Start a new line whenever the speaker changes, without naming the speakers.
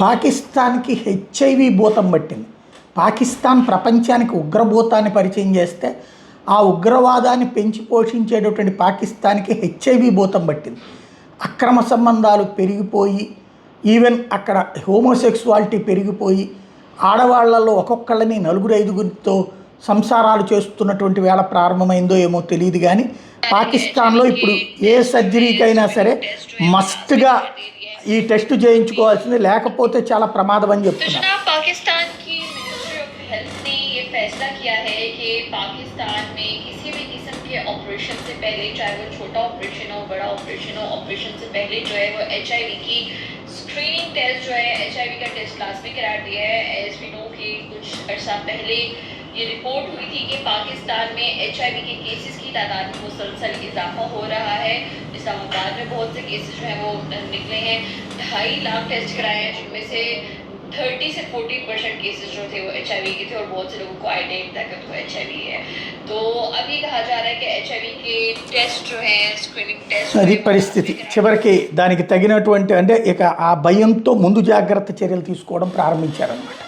పాకిస్తాన్కి హెచ్ఐవి భూతం పట్టింది. పాకిస్తాన్ ప్రపంచానికి ఉగ్రభూతాన్ని పరిచయం చేస్తే ఆ ఉగ్రవాదాన్ని పెంచి పోషించేటటువంటి పాకిస్తాన్కి హెచ్ఐవి భూతం పట్టింది. అక్రమ సంబంధాలు పెరిగిపోయి ఈవెన్ అక్కడ హోమోసెక్సువాలిటీ పెరిగిపోయి ఆడవాళ్లలో ఒక్కొక్కళ్ళని 4-5గురితో సంసారాలు చేస్తున్నటువంటి వేళ ప్రారంభమైందో ఏమో తెలియదు. కానీ పాకిస్తాన్లో ఇప్పుడు ఏ సర్జరీకైనా సరే మస్ట్గా ఈ టెస్ట్ చేయించుకోవాల్సింది, లేకపోతే చాలా ప్రమాదం అని చెప్తున్నారు.
पाकिस्तान की मिनिस्ट्री ऑफ हेल्थ ने ये फैसला किया है कि पाकिस्तान में किसी भी किस्म के ऑपरेशन से पहले, चाहे वो छोटा ऑपरेशन हो बड़ा ऑपरेशन से पहले जो है वो एचआईवी की स्क्रीनिंग टेस्ट जो है एचआईवी का टेस्ट लाजमी करार दिया है। एज वी नो कि कुछ अर्सा पहले ये रिपोर्ट हुई थी कि पाकिस्तान में एचआईवी के केसेस की तादाद में मुसलसल इजाफा हो रहा है। इस्लामाबाद में बहुत से केसेस जो हैं वो निकले हैं। 2.5 लाख टेस्ट कराए हैं, जिनमें से 30 से 40% केसेस जो थे वो एचआईवी के थे और बहुत से लोगों को आइडेंटिफाई था कि वो एचआईवी है। तो अभी कहा जा रहा है कि एचआईवी के टेस्ट जो है स्क्रीनिंग टेस्ट
అది పరిస్థితి. చివరికి దానికి తగినటువంటి అంటే ఇక ఆ భయంతో ముందు జాగ్రత్త చర్యలు తీసుకోవడం ప్రారంభించారన్నమాట.